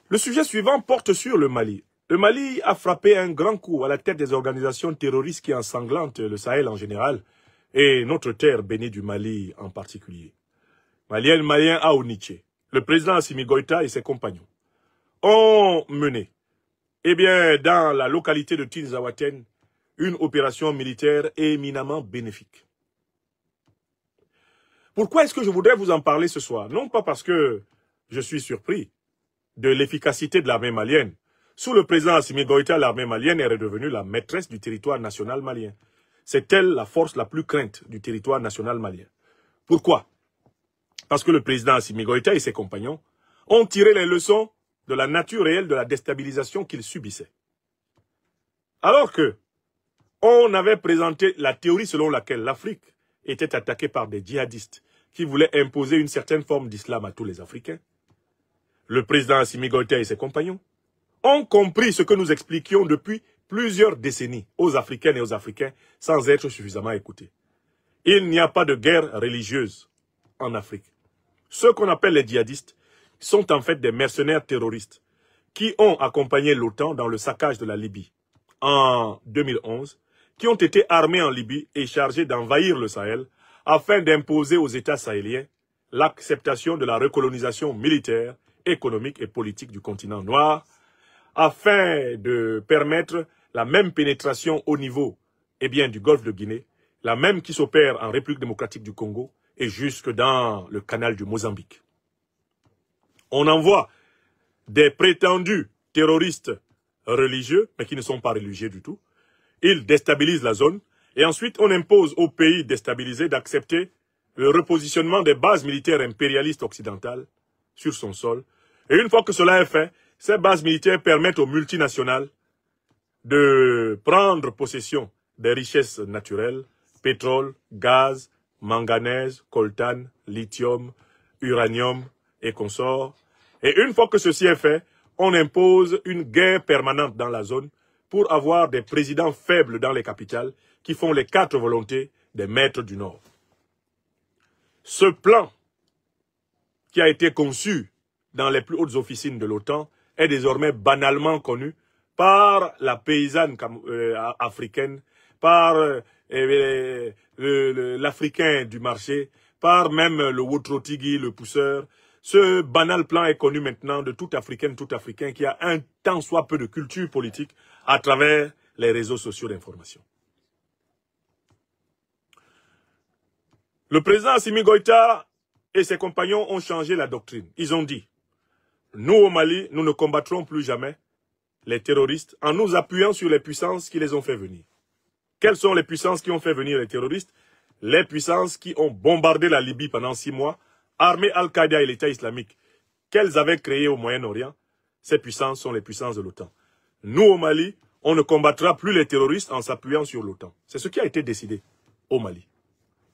Le sujet suivant porte sur le Mali. Le Mali a frappé un grand coup à la tête des organisations terroristes qui ensanglantent le Sahel en général et notre terre bénie du Mali en particulier. Malien Aouniché, le président Assimi Goïta et ses compagnons ont mené, dans la localité de Tinzaouaten, une opération militaire éminemment bénéfique. Pourquoi est-ce que je voudrais vous en parler ce soir? Non pas parce que je suis surpris de l'efficacité de l'armée malienne. Sous le président Assimi Goïta, l'armée malienne est redevenue la maîtresse du territoire national malien. C'est elle la force la plus crainte du territoire national malien. Pourquoi? Parce que le président Assimi Goïta et ses compagnons ont tiré les leçons de la nature réelle de la déstabilisation qu'ils subissaient. Alors que on avait présenté la théorie selon laquelle l'Afrique était attaquée par des djihadistes qui voulaient imposer une certaine forme d'islam à tous les Africains, le président Assimi Goïta et ses compagnons ont compris ce que nous expliquions depuis plusieurs décennies aux Africaines et aux Africains sans être suffisamment écoutés. Il n'y a pas de guerre religieuse en Afrique. Ceux qu'on appelle les djihadistes sont en fait des mercenaires terroristes qui ont accompagné l'OTAN dans le saccage de la Libye en 2011, qui ont été armés en Libye et chargés d'envahir le Sahel afin d'imposer aux États sahéliens l'acceptation de la recolonisation militaire, économique et politique du continent noir, afin de permettre la même pénétration au niveau du Golfe de Guinée, la même qui s'opère en République démocratique du Congo et jusque dans le canal du Mozambique. On envoie des prétendus terroristes religieux, mais qui ne sont pas religieux du tout. Ils déstabilisent la zone et ensuite on impose aux pays déstabilisés d'accepter le repositionnement des bases militaires impérialistes occidentales sur son sol. Et une fois que cela est fait, ces bases militaires permettent aux multinationales de prendre possession des richesses naturelles, pétrole, gaz, manganèse, coltan, lithium, uranium et consorts. Et une fois que ceci est fait, on impose une guerre permanente dans la zone pour avoir des présidents faibles dans les capitales qui font les 4 volontés des maîtres du Nord. Ce plan qui a été conçu dans les plus hautes officines de l'OTAN est désormais banalement connu par la paysanne africaine, par l'Africain du marché, par même le Wotrotigui, le pousseur. Ce banal plan est connu maintenant de tout Africain qui a un tant soit peu de culture politique à travers les réseaux sociaux d'information. Le président Assimi Goïta et ses compagnons ont changé la doctrine. Ils ont dit, nous au Mali, nous ne combattrons plus jamais les terroristes en nous appuyant sur les puissances qui les ont fait venir. Quelles sont les puissances qui ont fait venir les terroristes? Les puissances qui ont bombardé la Libye pendant 6 mois, armé Al-Qaïda et l'État islamique, qu'elles avaient créé au Moyen-Orient. Ces puissances sont les puissances de l'OTAN. Nous, au Mali, on ne combattra plus les terroristes en s'appuyant sur l'OTAN. C'est ce qui a été décidé au Mali.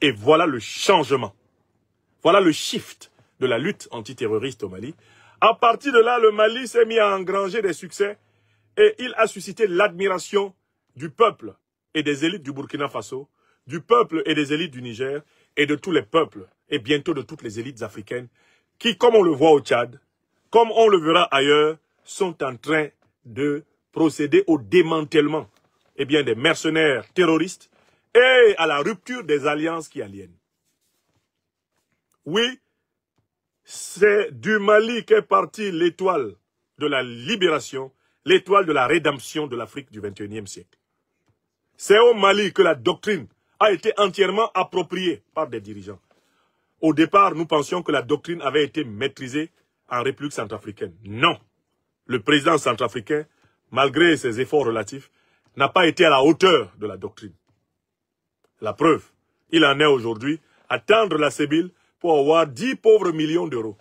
Et voilà le changement. Voilà le shift de la lutte antiterroriste au Mali. À partir de là, le Mali s'est mis à engranger des succès et il a suscité l'admiration du peuple et des élites du Burkina Faso, du peuple et des élites du Niger et de tous les peuples et bientôt de toutes les élites africaines qui, comme on le voit au Tchad, comme on le verra ailleurs, sont en train de procéder au démantèlement des mercenaires terroristes et à la rupture des alliances qui aliènent. Oui, c'est du Mali qu'est partie l'étoile de la libération, l'étoile de la rédemption de l'Afrique du XXIe siècle. C'est au Mali que la doctrine a été entièrement appropriée par des dirigeants. Au départ, nous pensions que la doctrine avait été maîtrisée en République centrafricaine. Non. Le président centrafricain, malgré ses efforts relatifs, n'a pas été à la hauteur de la doctrine. La preuve, il en est aujourd'hui à tendre la sébile pour avoir 10 pauvres millions d'euros.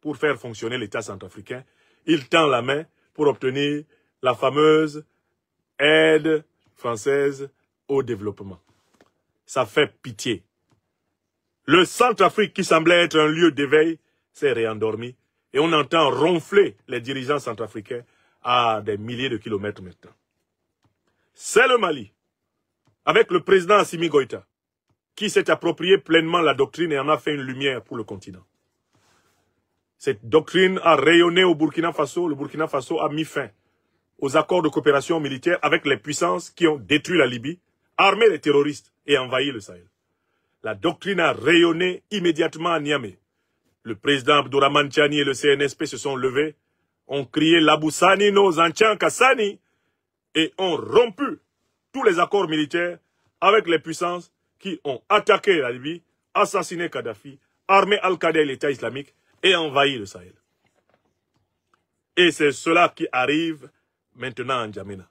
Pour faire fonctionner l'État centrafricain, il tend la main pour obtenir la fameuse aide française au développement. Ça fait pitié. Le Centrafrique, qui semblait être un lieu d'éveil, s'est réendormi et on entend ronfler les dirigeants centrafricains à des milliers de kilomètres maintenant. C'est le Mali, avec le président Assimi Goïta, qui s'est approprié pleinement la doctrine et en a fait une lumière pour le continent. Cette doctrine a rayonné au Burkina Faso. Le Burkina Faso a mis fin aux accords de coopération militaire avec les puissances qui ont détruit la Libye, armé les terroristes et envahi le Sahel. La doctrine a rayonné immédiatement à Niamey. Le président Abdourahmane Tchani et le CNSP se sont levés, ont crié Laboussani no Zanchan Kassani et ont rompu tous les accords militaires avec les puissances qui ont attaqué la Libye, assassiné Kadhafi, armé Al-Qaïda et l'État islamique et envahi le Sahel. Et c'est cela qui arrive maintenant en N'Djamena.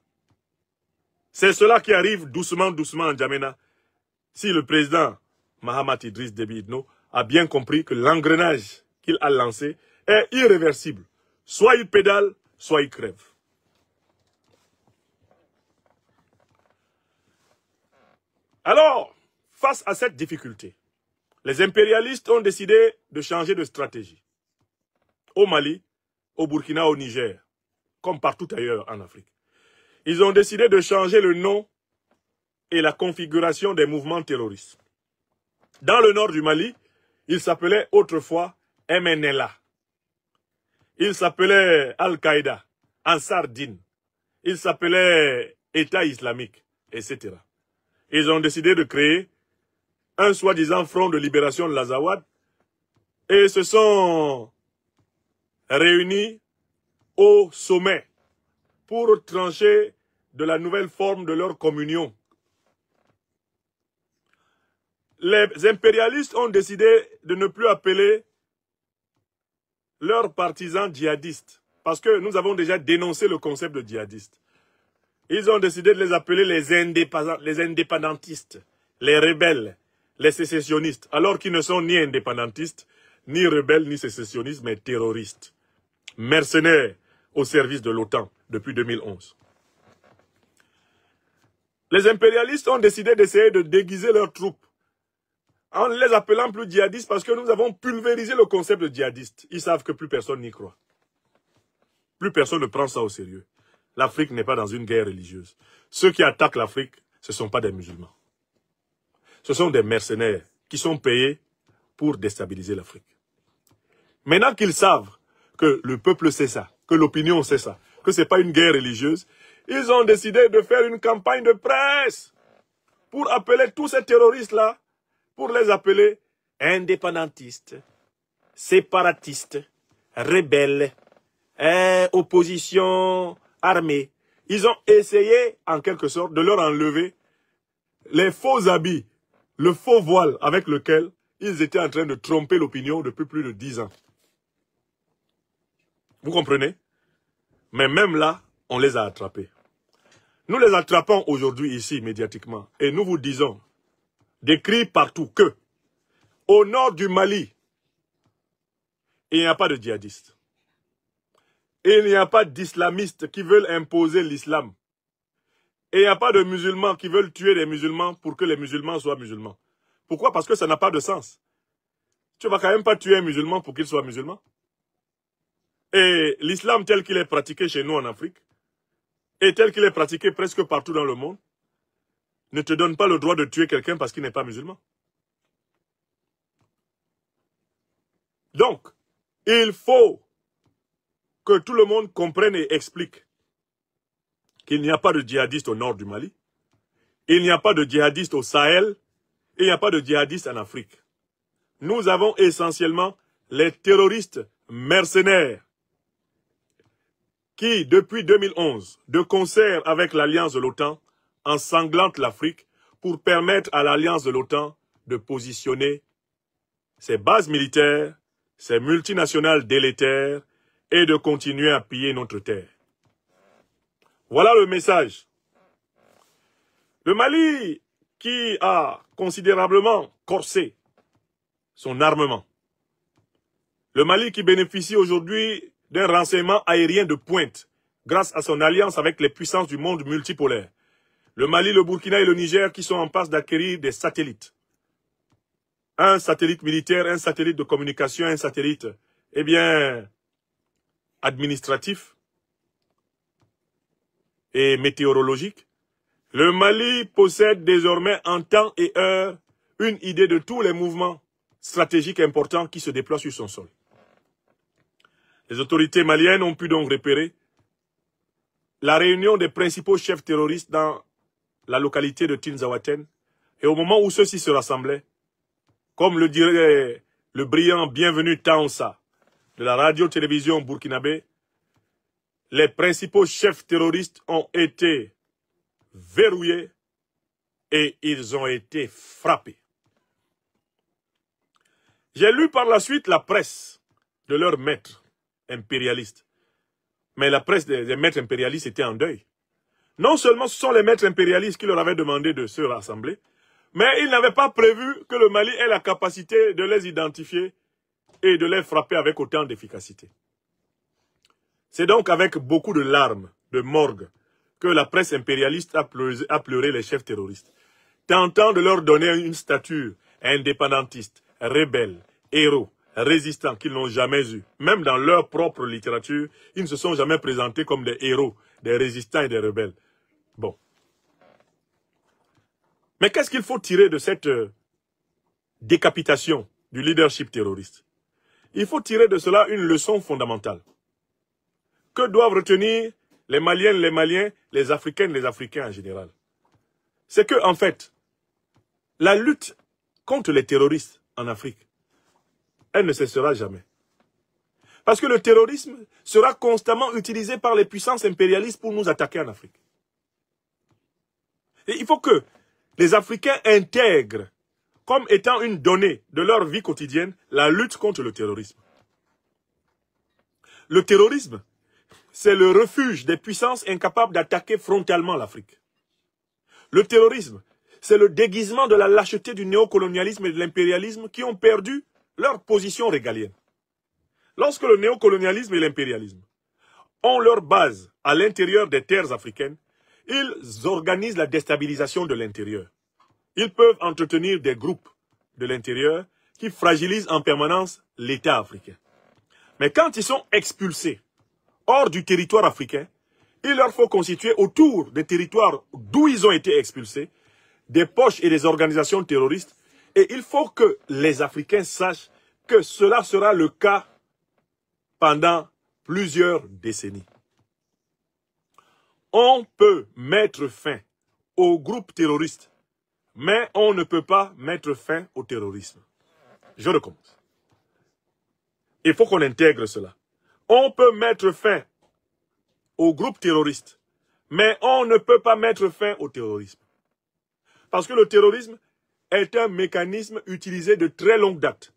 C'est cela qui arrive doucement, doucement en N'Djamena. Si le président Mahamat Idriss Déby Itno a bien compris que l'engrenage qu'il a lancé est irréversible. Soit il pédale, soit il crève. Alors, face à cette difficulté, les impérialistes ont décidé de changer de stratégie. Au Mali, au Burkina, au Niger, comme partout ailleurs en Afrique. Ils ont décidé de changer le nom et la configuration des mouvements terroristes. Dans le nord du Mali, il s'appelait autrefois MNLA. Il s'appelait Al-Qaïda, Ansar Din. Il s'appelait État islamique, etc. Ils ont décidé de créer un soi-disant front de libération de l'Azawad et se sont réunis au sommet pour trancher de la nouvelle forme de leur communion. Les impérialistes ont décidé de ne plus appeler leurs partisans djihadistes, parce que nous avons déjà dénoncé le concept de djihadiste. Ils ont décidé de les appeler les indépendantistes, les rebelles, les sécessionnistes, alors qu'ils ne sont ni indépendantistes, ni rebelles, ni sécessionnistes, mais terroristes, mercenaires au service de l'OTAN depuis 2011. Les impérialistes ont décidé d'essayer de déguiser leurs troupes en les appelant plus djihadistes parce que nous avons pulvérisé le concept de djihadiste. Ils savent que plus personne n'y croit. Plus personne ne prend ça au sérieux. L'Afrique n'est pas dans une guerre religieuse. Ceux qui attaquent l'Afrique, ce ne sont pas des musulmans. Ce sont des mercenaires qui sont payés pour déstabiliser l'Afrique. Maintenant qu'ils savent que le peuple sait ça, que l'opinion sait ça, que ce n'est pas une guerre religieuse, ils ont décidé de faire une campagne de presse pour appeler tous ces terroristes-là, pour les appeler indépendantistes, séparatistes, rebelles, opposition armée. Ils ont essayé, en quelque sorte, de leur enlever les faux habits, le faux voile avec lequel ils étaient en train de tromper l'opinion depuis plus de 10 ans. Vous comprenez? Mais même là, on les a attrapés. Nous les attrapons aujourd'hui ici, médiatiquement, et nous vous disons, des cris partout, que au nord du Mali, il n'y a pas de djihadistes. Il n'y a pas d'islamistes qui veulent imposer l'islam. Et il n'y a pas de musulmans qui veulent tuer les musulmans pour que les musulmans soient musulmans. Pourquoi? Parce que ça n'a pas de sens. Tu ne vas quand même pas tuer un musulman pour qu'il soit musulman. Et l'islam tel qu'il est pratiqué chez nous en Afrique, et tel qu'il est pratiqué presque partout dans le monde, ne te donne pas le droit de tuer quelqu'un parce qu'il n'est pas musulman. Donc, il faut que tout le monde comprenne et explique qu'il n'y a pas de djihadistes au nord du Mali, il n'y a pas de djihadistes au Sahel, et il n'y a pas de djihadistes en Afrique. Nous avons essentiellement les terroristes mercenaires qui, depuis 2011, de concert avec l'alliance de l'OTAN, ensanglantent l'Afrique pour permettre à l'alliance de l'OTAN de positionner ses bases militaires, ses multinationales délétères et de continuer à piller notre terre. Voilà le message. Le Mali, qui a considérablement corsé son armement. Le Mali qui bénéficie aujourd'hui d'un renseignement aérien de pointe grâce à son alliance avec les puissances du monde multipolaire. Le Mali, le Burkina et le Niger qui sont en passe d'acquérir des satellites. Un satellite militaire, un satellite de communication, un satellite, eh bien, administratif et météorologique. Le Mali possède désormais en temps et heure une idée de tous les mouvements stratégiques importants qui se déploient sur son sol. Les autorités maliennes ont pu donc repérer la réunion des principaux chefs terroristes dans la localité de Tinzaouaten. Et au moment où ceux-ci se rassemblaient, comme le dirait le brillant Bienvenu Taonsa de la radio-télévision burkinabé, les principaux chefs terroristes ont été verrouillés et ils ont été frappés. J'ai lu par la suite la presse de leurs maîtres impérialistes. Mais la presse des maîtres impérialistes était en deuil. Non seulement ce sont les maîtres impérialistes qui leur avaient demandé de se rassembler, mais ils n'avaient pas prévu que le Mali ait la capacité de les identifier et de les frapper avec autant d'efficacité. C'est donc avec beaucoup de larmes, de morgue, que la presse impérialiste a pleuré les chefs terroristes, tentant de leur donner une stature indépendantiste, rebelle, héros, résistants qu'ils n'ont jamais eu. Même dans leur propre littérature, ils ne se sont jamais présentés comme des héros, des résistants et des rebelles. Bon. Mais qu'est-ce qu'il faut tirer de cette décapitation du leadership terroriste? Il faut tirer de cela une leçon fondamentale. Que doivent retenir les Maliens, les Africaines, les Africains en général? C'est que, en fait, la lutte contre les terroristes en Afrique, elle ne cessera jamais. Parce que le terrorisme sera constamment utilisé par les puissances impérialistes pour nous attaquer en Afrique. Et il faut que les Africains intègrent comme étant une donnée de leur vie quotidienne la lutte contre le terrorisme. Le terrorisme, c'est le refuge des puissances incapables d'attaquer frontalement l'Afrique. Le terrorisme, c'est le déguisement de la lâcheté du néocolonialisme et de l'impérialisme qui ont perdu leur position régalienne. Lorsque le néocolonialisme et l'impérialisme ont leur base à l'intérieur des terres africaines, ils organisent la déstabilisation de l'intérieur. Ils peuvent entretenir des groupes de l'intérieur qui fragilisent en permanence l'État africain. Mais quand ils sont expulsés hors du territoire africain, il leur faut constituer autour des territoires d'où ils ont été expulsés des poches et des organisations terroristes. Et il faut que les Africains sachent que cela sera le cas pendant plusieurs décennies. On peut mettre fin aux groupes terroristes, mais on ne peut pas mettre fin au terrorisme. Je recommence. Il faut qu'on intègre cela. On peut mettre fin aux groupes terroristes, mais on ne peut pas mettre fin au terrorisme. Parce que le terrorisme est un mécanisme utilisé de très longue date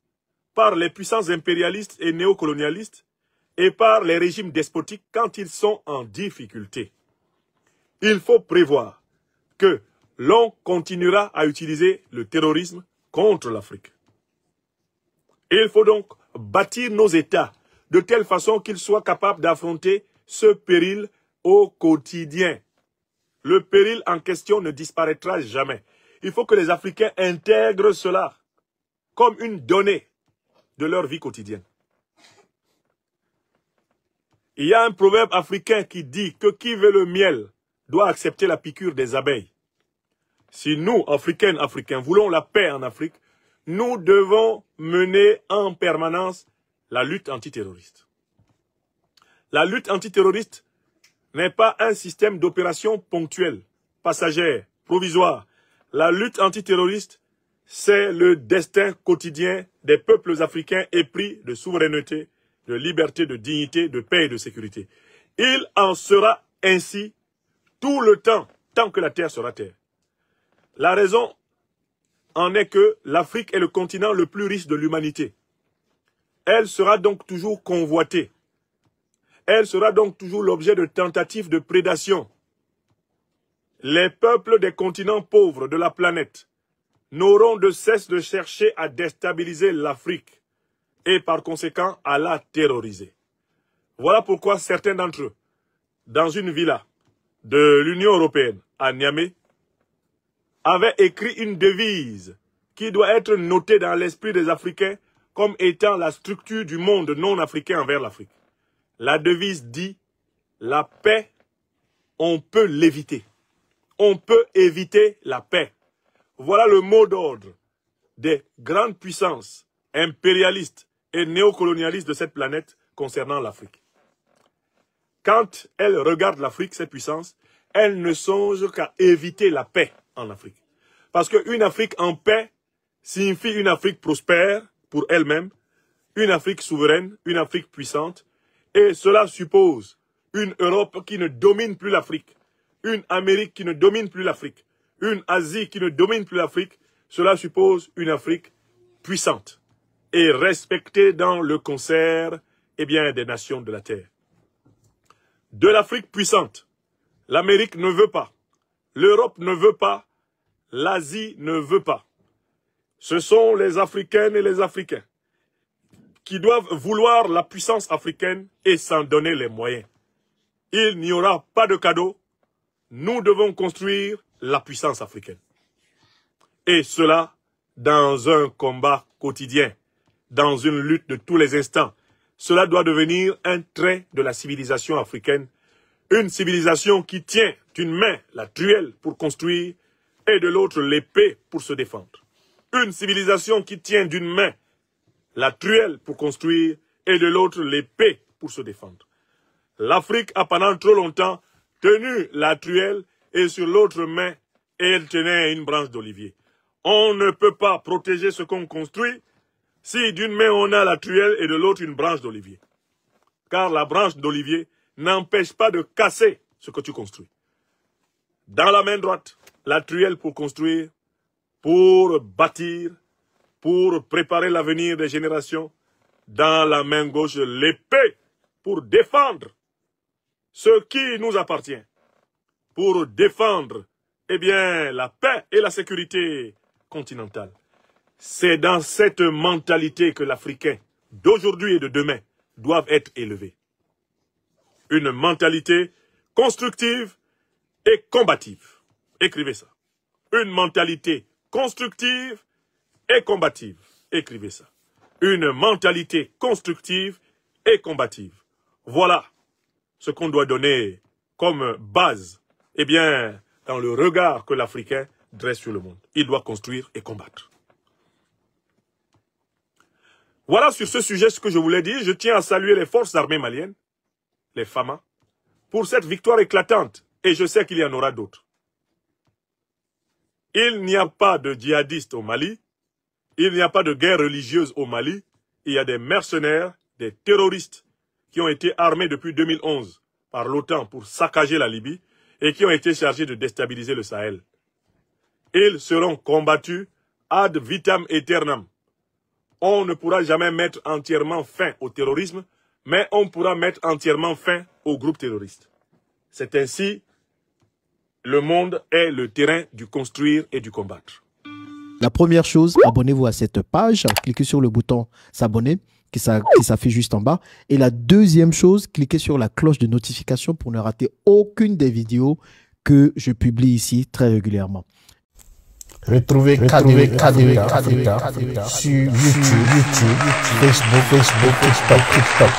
par les puissances impérialistes et néocolonialistes et par les régimes despotiques quand ils sont en difficulté. Il faut prévoir que l'on continuera à utiliser le terrorisme contre l'Afrique. Il faut donc bâtir nos États de telle façon qu'ils soient capables d'affronter ce péril au quotidien. Le péril en question ne disparaîtra jamais. Il faut que les Africains intègrent cela comme une donnée de leur vie quotidienne. Il y a un proverbe africain qui dit que qui veut le miel doit accepter la piqûre des abeilles. Si nous, Africaines, Africains, voulons la paix en Afrique, nous devons mener en permanence la lutte antiterroriste. La lutte antiterroriste n'est pas un système d'opération ponctuelle, passagère, provisoire. La lutte antiterroriste, c'est le destin quotidien des peuples africains épris de souveraineté, de liberté, de dignité, de paix et de sécurité. Il en sera ainsi tout le temps, tant que la terre sera terre. La raison en est que l'Afrique est le continent le plus riche de l'humanité. Elle sera donc toujours convoitée. Elle sera donc toujours l'objet de tentatives de prédation. Les peuples des continents pauvres de la planète n'auront de cesse de chercher à déstabiliser l'Afrique et par conséquent à la terroriser. Voilà pourquoi certains d'entre eux, dans une villa de l'Union européenne à Niamey, avaient écrit une devise qui doit être notée dans l'esprit des Africains comme étant la structure du monde non africain envers l'Afrique. La devise dit « La paix, on peut l'éviter. On peut éviter la paix. » Voilà le mot d'ordre des grandes puissances impérialistes et néocolonialistes de cette planète concernant l'Afrique. Quand elles regardent l'Afrique, ces puissances, elles ne songent qu'à éviter la paix en Afrique. Parce qu'une Afrique en paix signifie une Afrique prospère pour elle-même, une Afrique souveraine, une Afrique puissante, et cela suppose une Europe qui ne domine plus l'Afrique, une Amérique qui ne domine plus l'Afrique, une Asie qui ne domine plus l'Afrique. Cela suppose une Afrique puissante et respectée dans le concert des nations de la Terre. De l'Afrique puissante, l'Amérique ne veut pas, l'Europe ne veut pas, l'Asie ne veut pas. Ce sont les Africaines et les Africains qui doivent vouloir la puissance africaine et s'en donner les moyens. Il n'y aura pas de cadeau. Nous devons construire la puissance africaine. Et cela dans un combat quotidien, dans une lutte de tous les instants. Cela doit devenir un trait de la civilisation africaine. Une civilisation qui tient d'une main la truelle pour construire et de l'autre l'épée pour se défendre. Une civilisation qui tient d'une main la truelle pour construire et de l'autre l'épée pour se défendre. L'Afrique a pendant trop longtemps tenu la truelle et sur l'autre main, elle tenait une branche d'olivier. On ne peut pas protéger ce qu'on construit si d'une main on a la truelle et de l'autre une branche d'olivier. Car la branche d'olivier n'empêche pas de casser ce que tu construis. Dans la main droite, la truelle pour construire, pour bâtir, pour préparer l'avenir des générations. Dans la main gauche, l'épée pour défendre ce qui nous appartient. Pour défendre, la paix et la sécurité continentale. C'est dans cette mentalité que l'Africain d'aujourd'hui et de demain doivent être élevés. Une mentalité constructive et combative. Écrivez ça. Une mentalité constructive et combative. Écrivez ça. Une mentalité constructive et combative. Voilà ce qu'on doit donner comme base, dans le regard que l'Africain dresse sur le monde. Il doit construire et combattre. Voilà sur ce sujet ce que je voulais dire. Je tiens à saluer les forces armées maliennes, les FAMA, pour cette victoire éclatante. Et je sais qu'il y en aura d'autres. Il n'y a pas de djihadistes au Mali. Il n'y a pas de guerre religieuse au Mali. Il y a des mercenaires, des terroristes qui ont été armés depuis 2011 par l'OTAN pour saccager la Libye et qui ont été chargés de déstabiliser le Sahel. Ils seront combattus ad vitam aeternam. On ne pourra jamais mettre entièrement fin au terrorisme, mais on pourra mettre entièrement fin aux groupes terroristes. C'est ainsi, le monde est le terrain du construire et du combattre. La première chose, abonnez-vous à cette page, cliquez sur le bouton s'abonner qui s'affiche juste en bas. Et la deuxième chose, cliquez sur la cloche de notification pour ne rater aucune des vidéos que je publie ici très régulièrement. Retrouvez KDV Africa sur YouTube, Facebook, TikTok.